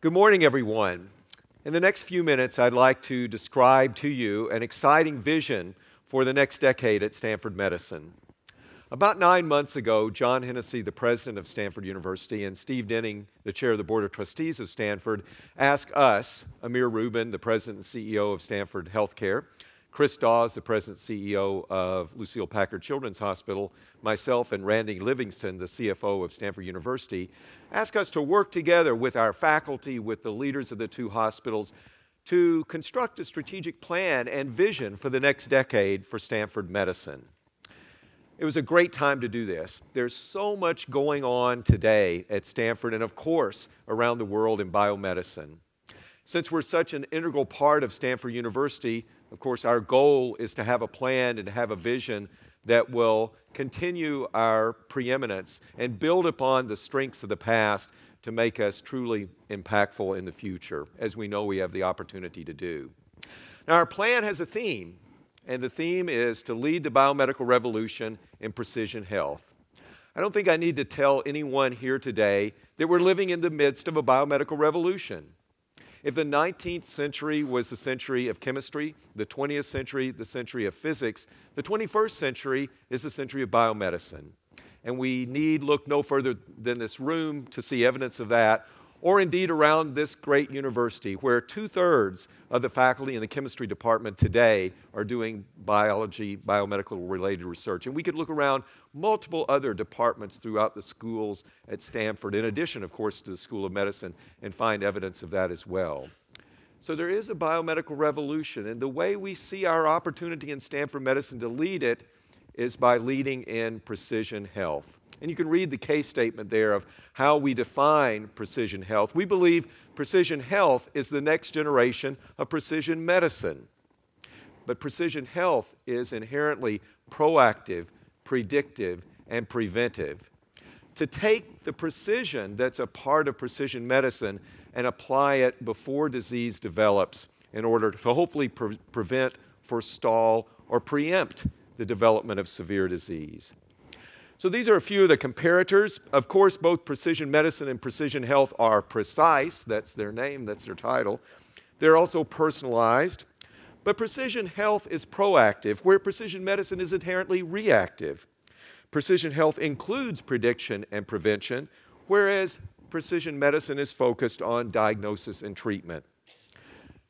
Good morning, everyone. In the next few minutes, I'd like to describe to you an exciting vision for the next decade at Stanford Medicine. About 9 months ago, John Hennessy, the president of Stanford University, and Steve Denning, the chair of the board of trustees of Stanford, asked us, Amir Rubin, the president and CEO of Stanford Healthcare, Chris Dawes, the president and CEO of Lucile Packard Children's Hospital, myself, and Randy Livingston, the CFO of Stanford University, asked us to work together with our faculty, with the leaders of the two hospitals, to construct a strategic plan and vision for the next decade for Stanford Medicine. It was a great time to do this. There's so much going on today at Stanford and, of course, around the world in biomedicine. Since we're such an integral part of Stanford University, of course, our goal is to have a plan and to have a vision that will continue our preeminence and build upon the strengths of the past to make us truly impactful in the future, as we know we have the opportunity to do. Now, our plan has a theme, and the theme is to lead the biomedical revolution in precision health. I don't think I need to tell anyone here today that we're living in the midst of a biomedical revolution. If the 19th century was the century of chemistry, the 20th century the century of physics, the 21st century is the century of biomedicine. And we need look no further than this room to see evidence of that, or indeed around this great university where 2/3 of the faculty in the chemistry department today are doing biology, biomedical related research. And we could look around multiple other departments throughout the schools at Stanford, in addition, of course, to the School of Medicine, and find evidence of that as well. So there is a biomedical revolution, and the way we see our opportunity in Stanford Medicine to lead it is by leading in precision health. And you can read the case statement there of how we define precision health. We believe precision health is the next generation of precision medicine. But precision health is inherently proactive, predictive, and preventive. To take the precision that's a part of precision medicine and apply it before disease develops in order to hopefully prevent, forestall, or preempt the development of severe disease. So these are a few of the comparators. Of course, both precision medicine and precision health are precise. That's their name, that's their title. They're also personalized. But precision health is proactive, where precision medicine is inherently reactive. Precision health includes prediction and prevention, whereas precision medicine is focused on diagnosis and treatment.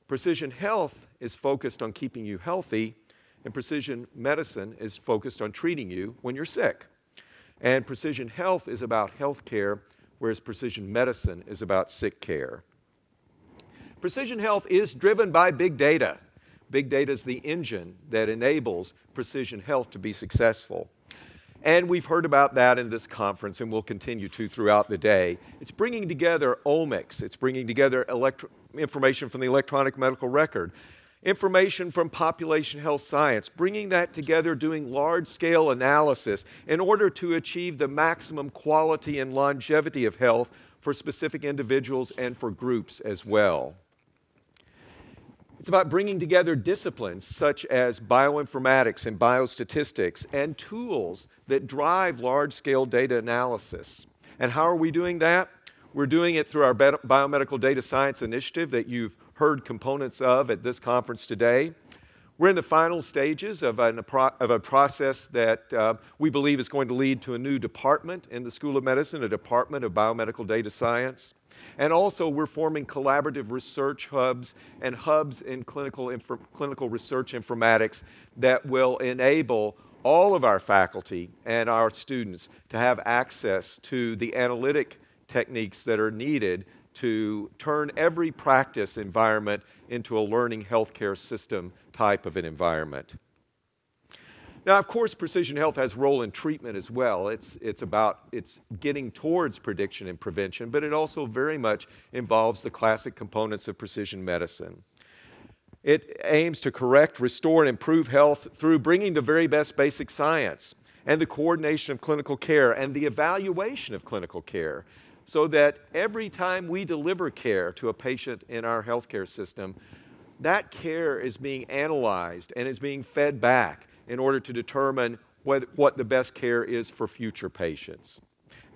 Precision health is focused on keeping you healthy, and precision medicine is focused on treating you when you're sick. And precision health is about health care, whereas precision medicine is about sick care. Precision health is driven by big data. Big data is the engine that enables precision health to be successful. And we've heard about that in this conference, and we'll continue to throughout the day. It's bringing together omics. It's bringing together information from the electronic medical record, information from population health science, bringing that together, doing large-scale analysis in order to achieve the maximum quality and longevity of health for specific individuals and for groups as well. It's about bringing together disciplines such as bioinformatics and biostatistics and tools that drive large-scale data analysis. And how are we doing that? We're doing it through our Biomedical Data Science Initiative that you've heard components of at this conference today. We're in the final stages of a process that we believe is going to lead to a new department in the School of Medicine, a department of biomedical data science. And also, we're forming collaborative research hubs and hubs in clinical research informatics that will enable all of our faculty and our students to have access to the analytic techniques that are needed to turn every practice environment into a learning healthcare system type of an environment. Now, of course, precision health has a role in treatment as well. It's getting towards prediction and prevention, but it also very much involves the classic components of precision medicine. It aims to correct, restore, and improve health through bringing the very best basic science and the coordination of clinical care and the evaluation of clinical care, so that every time we deliver care to a patient in our healthcare system, that care is being analyzed and is being fed back in order to determine what the best care is for future patients.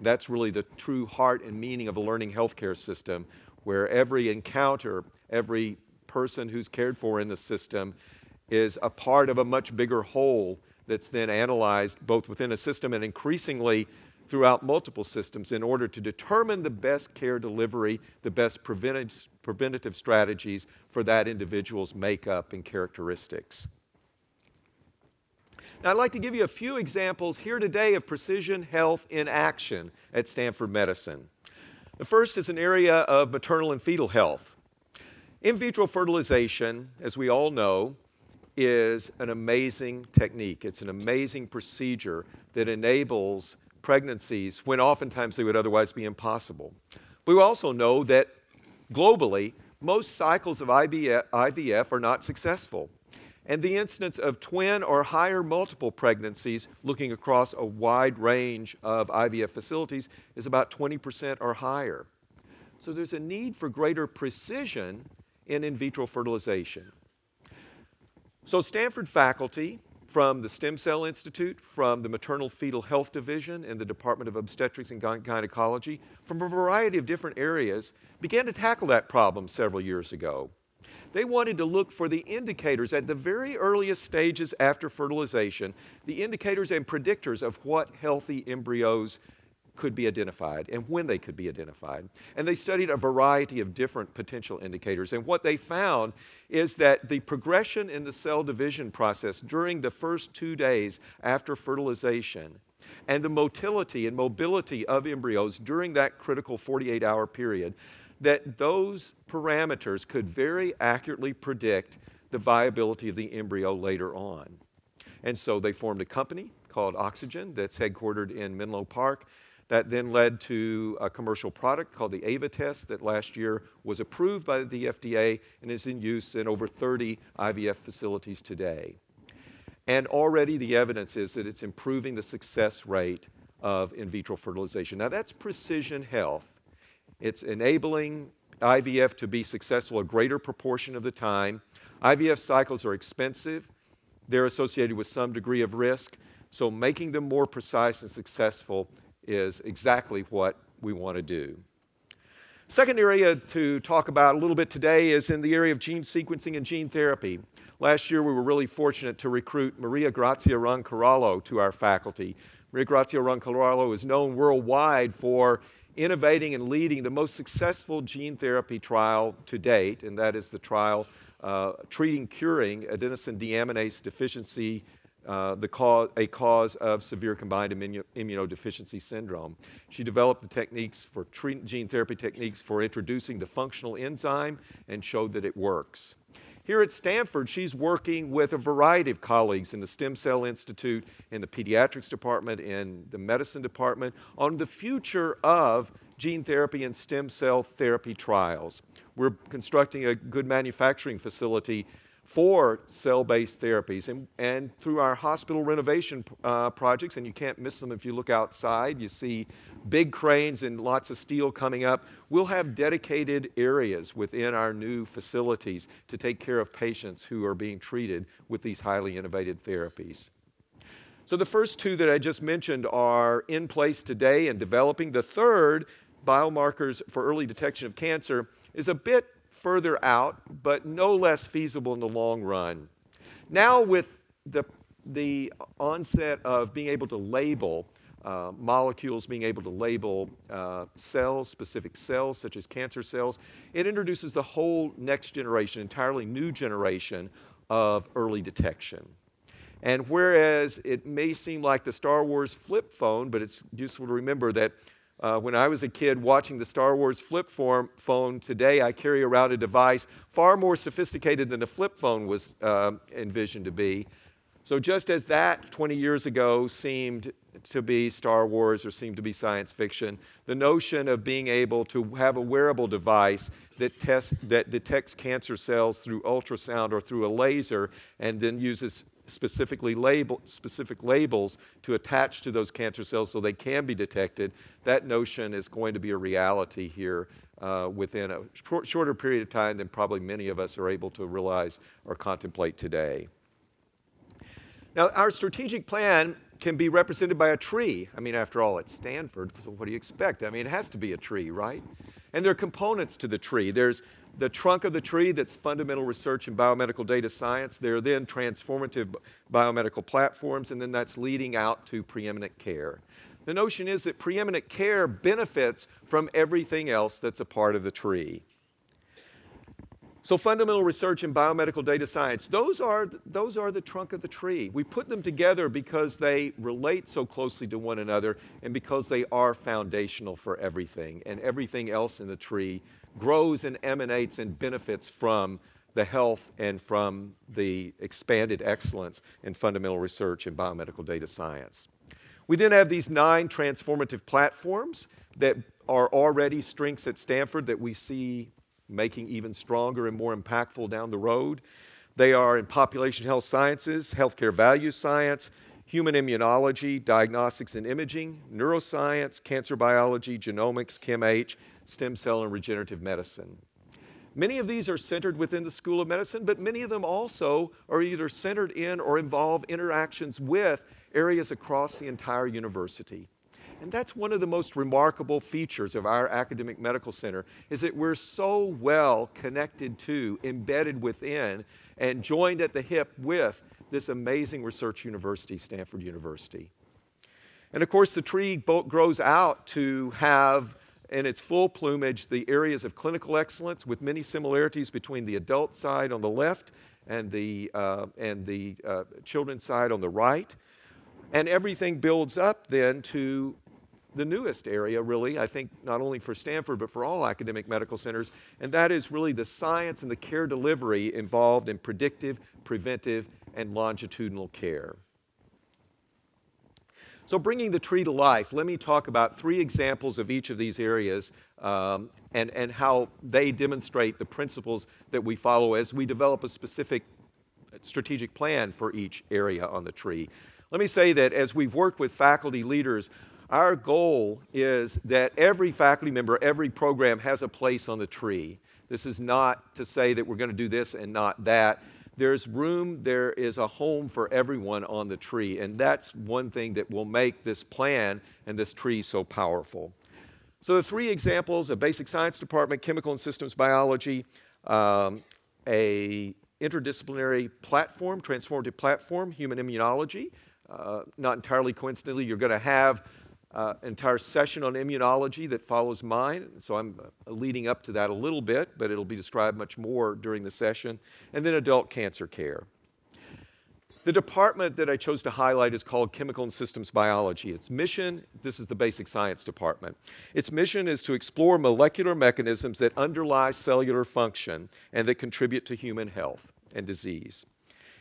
That's really the true heart and meaning of a learning healthcare system, where every encounter, every person who's cared for in the system is a part of a much bigger whole that's then analyzed both within a system and increasingly throughout multiple systems in order to determine the best care delivery, the best preventative strategies for that individual's makeup and characteristics. Now, I'd like to give you a few examples here today of precision health in action at Stanford Medicine. The first is an area of maternal and fetal health. In vitro fertilization, as we all know, is an amazing technique. It's an amazing procedure that enables pregnancies when oftentimes they would otherwise be impossible. But we also know that globally, most cycles of IVF are not successful. And the incidence of twin or higher multiple pregnancies, looking across a wide range of IVF facilities, is about 20% or higher. So there's a need for greater precision in vitro fertilization. So Stanford faculty from the Stem Cell Institute, from the Maternal Fetal Health Division in the Department of Obstetrics and Gynecology, from a variety of different areas, began to tackle that problem several years ago. They wanted to look for the indicators at the very earliest stages after fertilization, the indicators and predictors of what healthy embryos could be identified and when they could be identified. And they studied a variety of different potential indicators. And what they found is that the progression in the cell division process during the first 2 days after fertilization and the motility and mobility of embryos during that critical 48-hour period, that those parameters could very accurately predict the viability of the embryo later on. And so they formed a company called Oxygen that's headquartered in Menlo Park. That then led to a commercial product called the AVA test that last year was approved by the FDA and is in use in over 30 IVF facilities today. And already the evidence is that it's improving the success rate of in vitro fertilization. Now that's precision health. It's enabling IVF to be successful a greater proportion of the time. IVF cycles are expensive. They're associated with some degree of risk. So making them more precise and successful is exactly what we want to do. Second area to talk about a little bit today is in the area of gene sequencing and gene therapy. Last year we were really fortunate to recruit Maria Grazia Roncarallo to our faculty. Maria Grazia Roncarallo is known worldwide for innovating and leading the most successful gene therapy trial to date, and that is the trial curing adenosine deaminase deficiency, a cause of severe combined immunodeficiency syndrome. She developed the techniques for gene therapy techniques for introducing the functional enzyme and showed that it works. Here at Stanford, she's working with a variety of colleagues in the Stem Cell Institute, in the pediatrics department, in the medicine department, on the future of gene therapy and stem cell therapy trials. We're constructing a good manufacturing facility for cell-based therapies. And through our hospital renovation projects, and you can't miss them if you look outside, you see big cranes and lots of steel coming up. We'll have dedicated areas within our new facilities to take care of patients who are being treated with these highly innovative therapies. So the first two that I just mentioned are in place today and developing. The third, biomarkers for early detection of cancer, is a bit further out, but no less feasible in the long run. Now with the onset of being able to label molecules, being able to label cells, specific cells such as cancer cells, it introduces the whole next generation, entirely new generation of early detection. And whereas it may seem like the Star Wars flip phone, but it's useful to remember that when I was a kid watching the Star Wars flip phone, today I carry around a device far more sophisticated than the flip phone was envisioned to be. So just as that 20 years ago seemed to be Star Wars or seemed to be science fiction, the notion of being able to have a wearable device that detects cancer cells through ultrasound or through a laser and then uses specific labels to attach to those cancer cells so they can be detected, that notion is going to be a reality here within a shorter period of time than probably many of us are able to realize or contemplate today. Now, our strategic plan can be represented by a tree. I mean, after all, it's Stanford, so what do you expect? I mean, it has to be a tree, right? And there are components to the tree. There's the trunk of the tree that's fundamental research in biomedical data science. There are then transformative biomedical platforms, and then that's leading out to preeminent care. The notion is that preeminent care benefits from everything else that's a part of the tree. So fundamental research in biomedical data science, those are the trunk of the tree. We put them together because they relate so closely to one another and because they are foundational for everything. And everything else in the tree grows and emanates and benefits from the health and from the expanded excellence in fundamental research in biomedical data science. We then have these 9 transformative platforms that are already strengths at Stanford that we see making even stronger and more impactful down the road. They are in population health sciences, healthcare value science, human immunology, diagnostics and imaging, neuroscience, cancer biology, genomics, ChemH, stem cell and regenerative medicine. Many of these are centered within the School of Medicine, but many of them also are either centered in or involve interactions with areas across the entire university. And that's one of the most remarkable features of our academic medical center, is that we're so well connected to, embedded within, and joined at the hip with this amazing research university, Stanford University. And of course, the tree grows out to have in its full plumage the areas of clinical excellence with many similarities between the adult side on the left and the children's side on the right. And everything builds up then to the newest area, really, I think not only for Stanford, but for all academic medical centers, and that is really the science and the care delivery involved in predictive, preventive, and longitudinal care. So bringing the tree to life, let me talk about 3 examples of each of these areas and how they demonstrate the principles that we follow as we develop a specific strategic plan for each area on the tree. Let me say that as we've worked with faculty leaders, our goal is that every faculty member, every program has a place on the tree. This is not to say that we're going to do this and not that. There's room, there is a home for everyone on the tree, and that's one thing that will make this plan and this tree so powerful. So the 3 examples: a basic science department, chemical and systems biology, a interdisciplinary platform, transformative platform, human immunology. Not entirely coincidentally, you're going to have an entire session on immunology that follows mine, so I'm leading up to that a little bit, but it'll be described much more during the session, and then adult cancer care. The department that I chose to highlight is called Chemical and Systems Biology. Its mission, this is the basic science department, its mission is to explore molecular mechanisms that underlie cellular function and that contribute to human health and disease.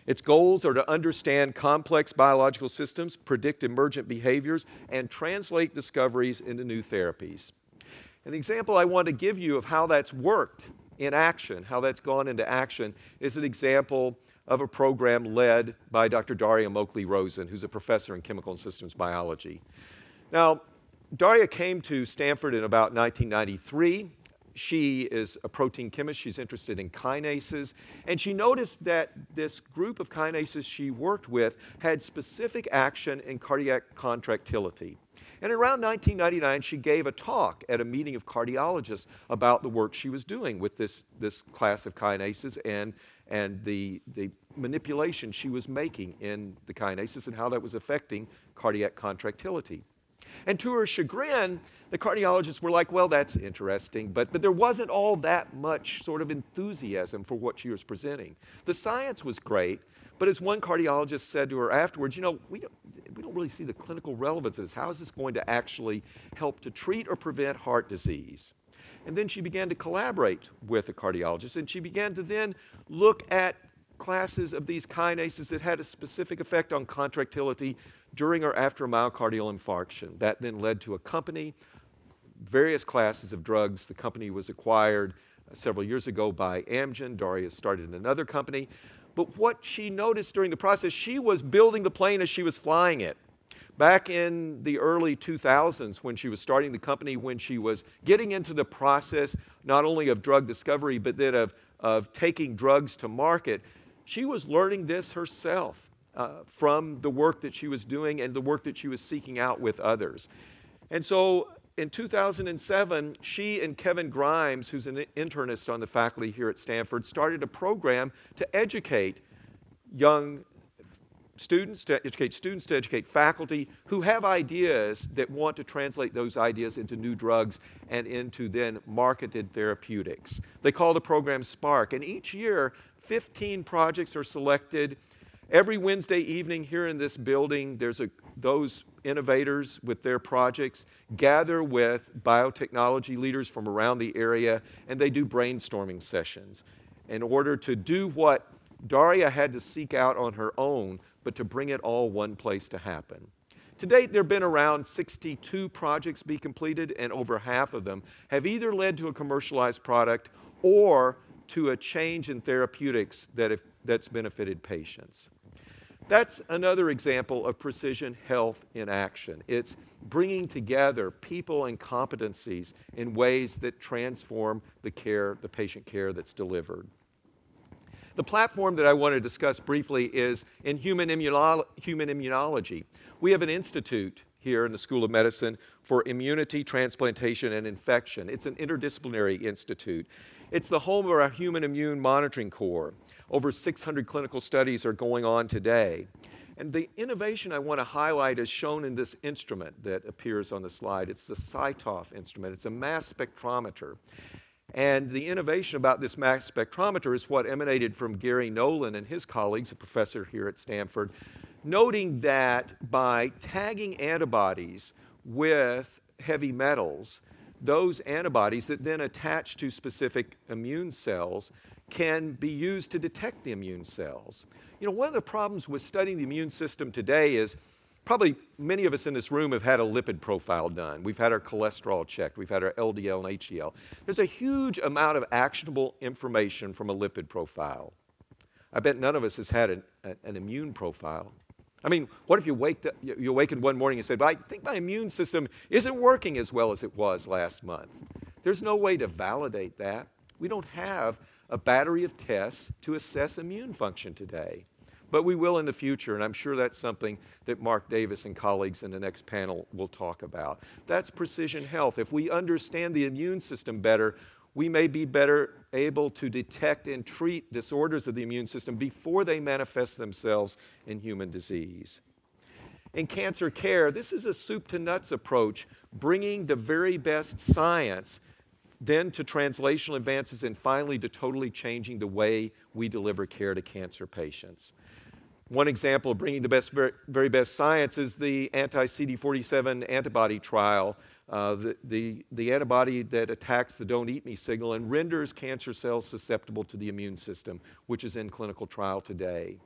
Its goals are to understand complex biological systems, predict emergent behaviors, and translate discoveries into new therapies. And the example I want to give you of how that's worked in action, how that's gone into action, is an example of a program led by Dr. Daria Moakley-Rosen, who's a professor in chemical and systems biology. Now, Daria came to Stanford in about 1993. She is a protein chemist. She's interested in kinases. And she noticed that this group of kinases she worked with had specific action in cardiac contractility. And around 1999, she gave a talk at a meeting of cardiologists about the work she was doing with this class of kinases and the manipulation she was making in the kinases and how that was affecting cardiac contractility. And to her chagrin, the cardiologists were like, well, that's interesting, but there wasn't all that much sort of enthusiasm for what she was presenting. The science was great, but as one cardiologist said to her afterwards, you know, we don't really see the clinical relevance of this. How is this going to actually help to treat or prevent heart disease? And then she began to collaborate with a cardiologist, and she began to then look at classes of these kinases that had a specific effect on contractility during or after a myocardial infarction. That then led to a company, various classes of drugs. The company was acquired several years ago by Amgen. Daria started another company. But what she noticed during the process, she was building the plane as she was flying it. Back in the early 2000s, when she was starting the company, when she was getting into the process not only of drug discovery, but then of taking drugs to market, she was learning this herself from the work that she was doing and the work that she was seeking out with others. And so in 2007, she and Kevin Grimes, who's an internist on the faculty here at Stanford, started a program to educate young students, to educate faculty who have ideas that want to translate those ideas into new drugs and into then marketed therapeutics. They call the program Spark, and each year 15 projects are selected. Every Wednesday evening here in this building, those innovators with their projects gather with biotechnology leaders from around the area, and they do brainstorming sessions in order to do what Daria had to seek out on her own, but to bring it all one place to happen. To date, there have been around 62 projects be completed, and over half of them have either led to a commercialized product or to a change in therapeutics that's benefited patients. That's another example of precision health in action. It's bringing together people and competencies in ways that transform the patient care that's delivered. The platform that I want to discuss briefly is in human immunology. We have an institute here in the School of Medicine for immunity, transplantation, and infection. It's an interdisciplinary institute. It's the home of our Human Immune Monitoring Corps. Over 600 clinical studies are going on today. And the innovation I want to highlight is shown in this instrument that appears on the slide. It's the CyTOF instrument. It's a mass spectrometer. And the innovation about this mass spectrometer is what emanated from Gary Nolan and his colleagues, a professor here at Stanford, noting that by tagging antibodies with heavy metals, those antibodies that then attach to specific immune cells can be used to detect the immune cells. You know, one of the problems with studying the immune system today is probably many of us in this room have had a lipid profile done. We've had our cholesterol checked. We've had our LDL and HDL. There's a huge amount of actionable information from a lipid profile. I bet none of us has had an immune profile. I mean, what if you awakened one morning and said, "Well, I think my immune system isn't working as well as it was last month." There's no way to validate that. We don't have a battery of tests to assess immune function today. But we will in the future, and I'm sure that's something that Mark Davis and colleagues in the next panel will talk about. That's precision health. If we understand the immune system better, we may be better able to detect and treat disorders of the immune system before they manifest themselves in human disease. In cancer care, this is a soup to nuts approach, bringing the very best science then to translational advances, and finally to totally changing the way we deliver care to cancer patients. One example of bringing the very best science is the anti-CD47 antibody trial, the antibody that attacks the don't eat me signal and renders cancer cells susceptible to the immune system, which is in clinical trial today.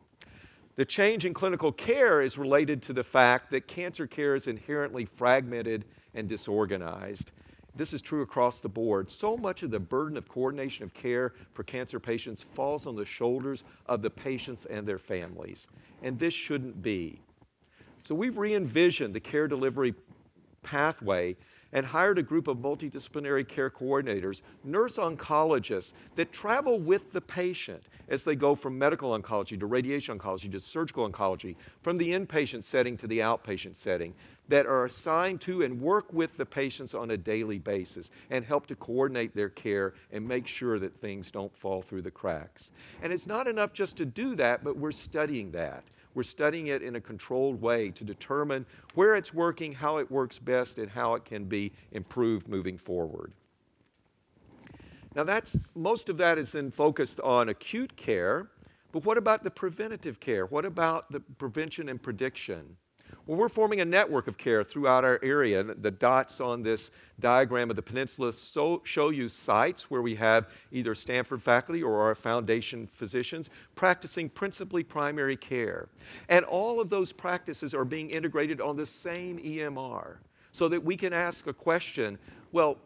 The change in clinical care is related to the fact that cancer care is inherently fragmented and disorganized. This is true across the board. So much of the burden of coordination of care for cancer patients falls on the shoulders of the patients and their families, and this shouldn't be. So we've re-envisioned the care delivery pathway and hired a group of multidisciplinary care coordinators, nurse oncologists that travel with the patient as they go from medical oncology to radiation oncology to surgical oncology, from the inpatient setting to the outpatient setting, that are assigned to and work with the patients on a daily basis and help to coordinate their care and make sure that things don't fall through the cracks. And it's not enough just to do that, but we're studying that. We're studying it in a controlled way to determine where it's working, how it works best, and how it can be improved moving forward. Now most of that is then focused on acute care, but what about the preventative care? What about the prevention and prediction? Well, we're forming a network of care throughout our area. And the dots on this diagram of the peninsula show you sites where we have either Stanford faculty or our foundation physicians practicing principally primary care. And all of those practices are being integrated on the same EMR so that we can ask a question, well,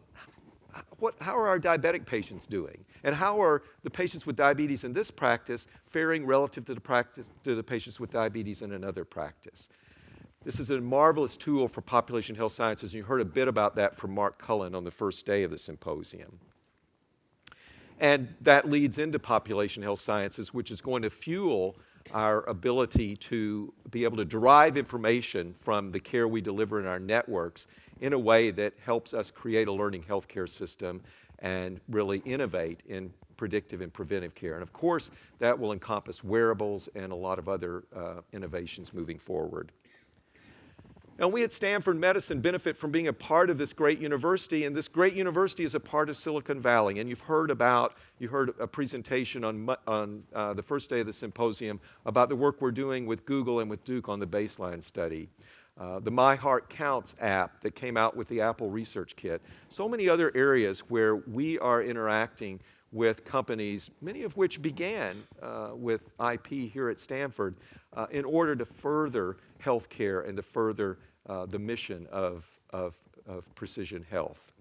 how are our diabetic patients doing? And how are the patients with diabetes in this practice faring relative to the patients with diabetes in another practice? This is a marvelous tool for population health sciences, and you heard a bit about that from Mark Cullen on the first day of the symposium. And that leads into population health sciences, which is going to fuel our ability to be able to derive information from the care we deliver in our networks in a way that helps us create a learning healthcare system and really innovate in predictive and preventive care. And of course, that will encompass wearables and a lot of other innovations moving forward. Now, we at Stanford Medicine benefit from being a part of this great university, and this great university is a part of Silicon Valley. And you heard a presentation on the first day of the symposium about the work we're doing with Google and with Duke on the baseline study. The My Heart Counts app that came out with the Apple Research Kit. So many other areas where we are interacting with companies, many of which began with IP here at Stanford, in order to further healthcare and to further the mission of precision health.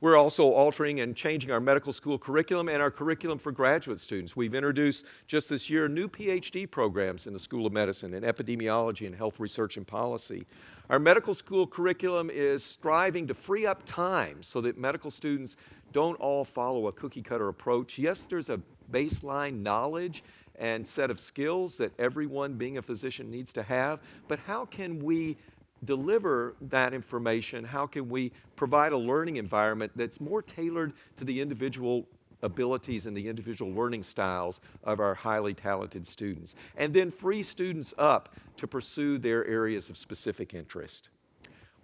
We're also altering and changing our medical school curriculum and our curriculum for graduate students. We've introduced just this year new PhD programs in the School of Medicine in epidemiology and health research and policy. Our medical school curriculum is striving to free up time so that medical students don't all follow a cookie-cutter approach. Yes, there's a baseline knowledge and set of skills that everyone being a physician needs to have, but how can we deliver that information? How can we provide a learning environment that's more tailored to the individual abilities and the individual learning styles of our highly talented students? And then free students up to pursue their areas of specific interest.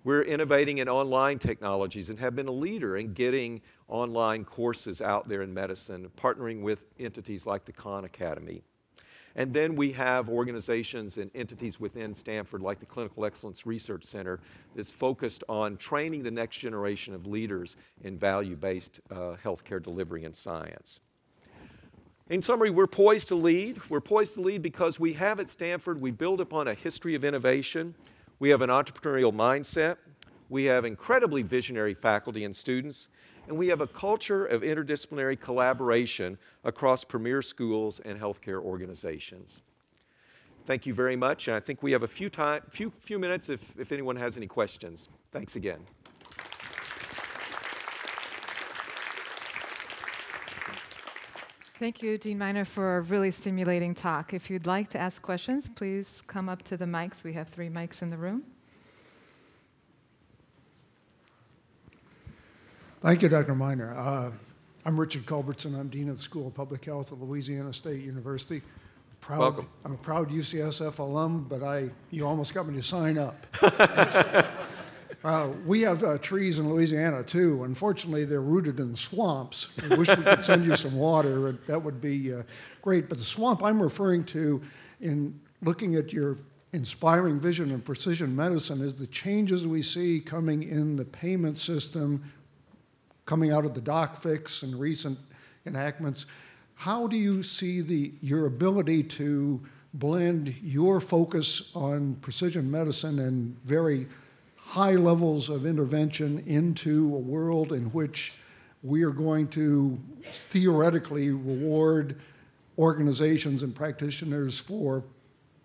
We're innovating in online technologies and have been a leader in getting online courses out there in medicine, partnering with entities like the Khan Academy. And then we have organizations and entities within Stanford like the Clinical Excellence Research Center that's focused on training the next generation of leaders in value-based healthcare delivery and science. In summary, we're poised to lead. We're poised to lead because we have at Stanford, we build upon a history of innovation. We have an entrepreneurial mindset. We have incredibly visionary faculty and students. And we have a culture of interdisciplinary collaboration across premier schools and healthcare organizations. Thank you very much, and I think we have a few minutes if anyone has any questions. Thanks again. Thank you, Dean Miner, for a really stimulating talk. If you'd like to ask questions, please come up to the mics. We have 3 mics in the room. Thank you, Dr. Miner. I'm Richard Culbertson. I'm Dean of the School of Public Health at Louisiana State University. Welcome. I'm a proud UCSF alum, but you almost got me to sign up. We have trees in Louisiana, too. Unfortunately, they're rooted in swamps. I wish we could send you some water. That would be great. But the swamp I'm referring to in looking at your inspiring vision in precision medicine is the changes we see coming in the payment system, coming out of the doc fix and recent enactments. How do you see your ability to blend your focus on precision medicine and very high levels of intervention into a world in which we are going to theoretically reward organizations and practitioners for,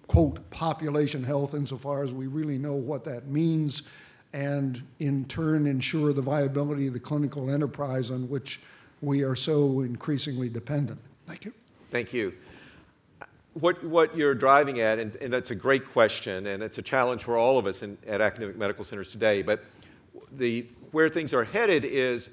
quote, population health insofar as we really know what that means, and in turn ensure the viability of the clinical enterprise on which we are so increasingly dependent? Thank you. Thank you. What you're driving at, and that's a great question, and it's a challenge for all of us at academic medical centers today, but where things are headed is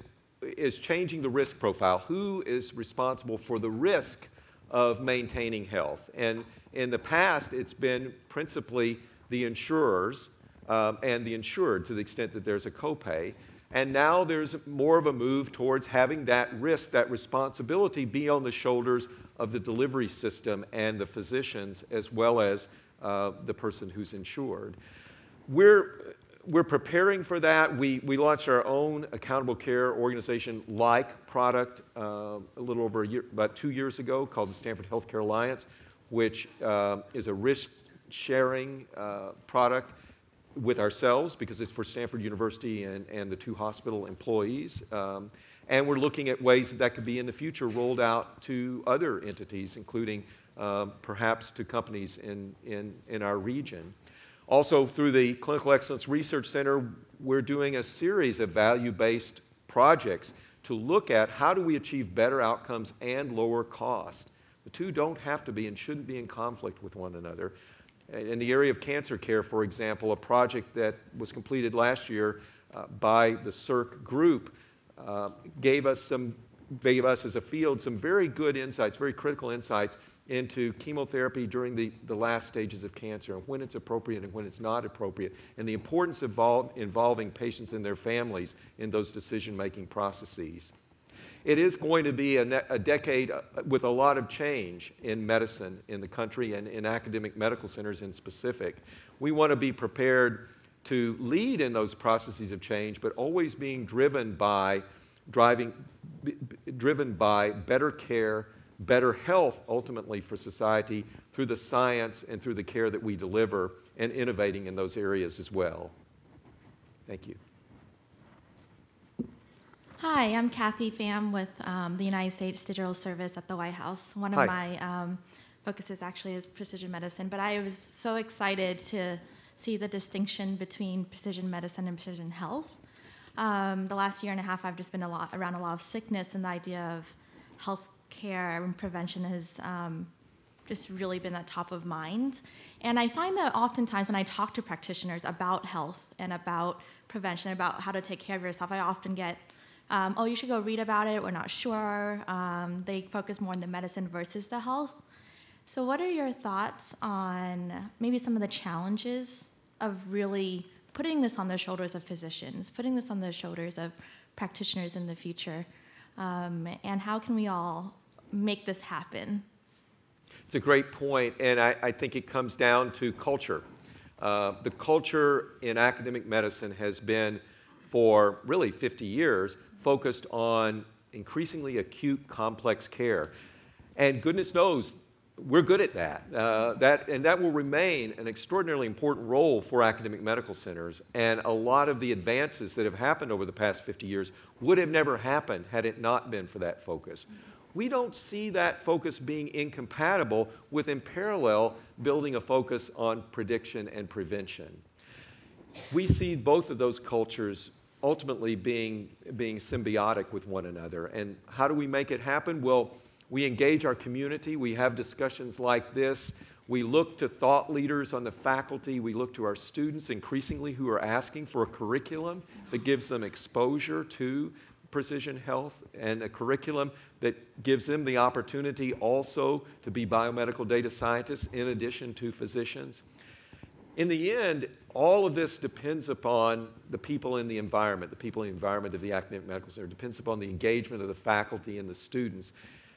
changing the risk profile. Who is responsible for the risk of maintaining health? And in the past, it's been principally the insurers and the insured to the extent that there's a copay. And now there's more of a move towards having that risk, that responsibility be on the shoulders of the delivery system and the physicians as well as the person who's insured. We're preparing for that. We launched our own accountable care organization-like product a little over about 2 years ago called the Stanford Healthcare Alliance, which is a risk-sharing product with ourselves because it's for Stanford University and the 2 hospital employees. And we're looking at ways that could be in the future rolled out to other entities, including perhaps to companies in our region. Also, through the Clinical Excellence Research Center, we're doing a series of value-based projects to look at how do we achieve better outcomes and lower cost The two don't have to be and shouldn't be in conflict with one another. In the area of cancer care, for example, a project that was completed last year by the CIRC group gave us as a field some very good insights, very critical insights into chemotherapy during the last stages of cancer, and when it's appropriate and when it's not appropriate, and the importance of involving patients and their families in those decision-making processes. It is going to be a decade with a lot of change in medicine in the country and in academic medical centers in specific. We want to be prepared to lead in those processes of change, but always being driven by better care, better health ultimately for society through the science and through the care that we deliver, and innovating in those areas as well. Thank you. Hi, I'm Kathy Pham with the United States Digital Service at the White House. One of my focuses actually is precision medicine, but I was so excited to see the distinction between precision medicine and precision health. The last year and a half, I've just been around a lot of sickness, and the idea of health care and prevention has just really been at top of mind. And I find that oftentimes when I talk to practitioners about health and about prevention, about how to take care of yourself, I often get, oh, you should go read about it, we're not sure. They focus more on the medicine versus the health. So what are your thoughts on maybe some of the challenges of really putting this on the shoulders of physicians, putting this on the shoulders of practitioners in the future, and how can we all make this happen? It's a great point, and I think it comes down to culture. The culture in academic medicine has been, for really 50 years, focused on increasingly acute, complex care. And goodness knows, we're good at that. And that will remain an extraordinarily important role for academic medical centers. And a lot of the advances that have happened over the past 50 years would have never happened had it not been for that focus. We don't see that focus being incompatible with, in parallel, building a focus on prediction and prevention. We see both of those cultures ultimately being symbiotic with one another. And how do we make it happen? Well, we engage our community. We have discussions like this. We look to thought leaders on the faculty. We look to our students increasingly who are asking for a curriculum that gives them exposure to precision health, and a curriculum that gives them the opportunity also to be biomedical data scientists in addition to physicians. In the end, all of this depends upon the people in the environment of the academic medical center. It depends upon the engagement of the faculty and the students.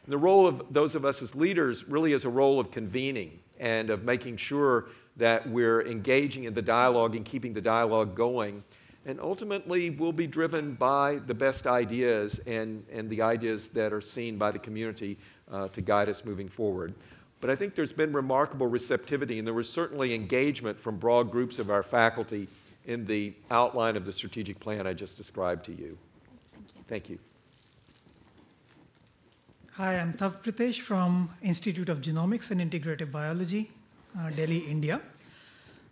And the role of those of us as leaders really is a role of convening and of making sure that we're engaging in the dialogue and keeping the dialogue going. And ultimately, we'll be driven by the best ideas and the ideas that are seen by the community to guide us moving forward. But I think there's been remarkable receptivity, and there was certainly engagement from broad groups of our faculty in the outline of the strategic plan I just described to you. Thank you. Hi, I'm Tav Pritesh from Institute of Genomics and Integrative Biology, Delhi, India.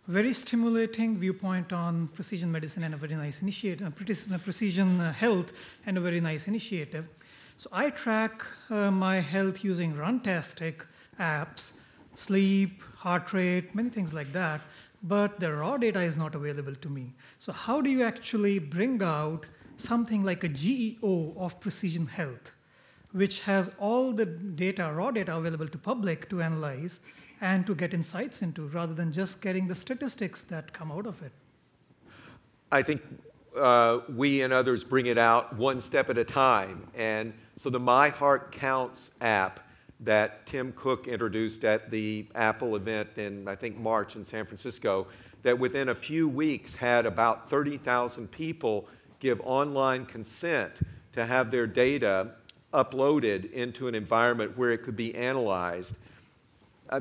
Very stimulating viewpoint on precision medicine and a very nice initiative, precision health and a very nice initiative. So I track my health using Runtastic apps, sleep, heart rate, many things like that, but the raw data is not available to me. So how do you actually bring out something like a GEO of precision health, which has all the data, raw data available to public to analyze and to get insights into, rather than just getting the statistics that come out of it? I think we and others bring it out one step at a time. And so the My Heart Counts app that Tim Cook introduced at the Apple event in, I think, March in San Francisco, that within a few weeks had about 30,000 people give online consent to have their data uploaded into an environment where it could be analyzed.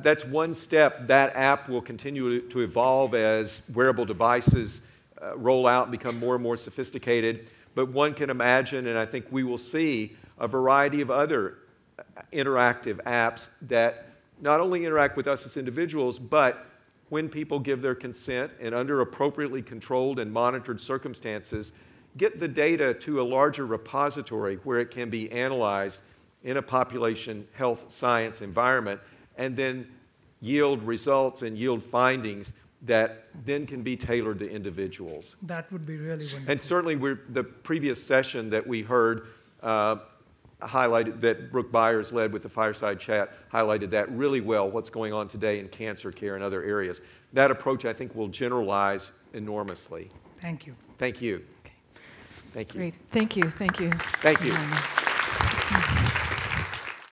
That's one step. That app will continue to evolve as wearable devices roll out and become more and more sophisticated. But one can imagine, and I think we will see, a variety of other interactive apps that not only interact with us as individuals, but when people give their consent and under appropriately controlled and monitored circumstances, get the data to a larger repository where it can be analyzed in a population health science environment, and then yield results and yield findings that then can be tailored to individuals. That would be really wonderful. And certainly the previous session that we heard highlighted, that Brooke Byers led with the fireside chat, highlighted that really well, what's going on today in cancer care and other areas. That approach, I think, will generalize enormously. Thank you. Thank you. Okay. Thank you. Great. Thank you. Thank you. Thank you.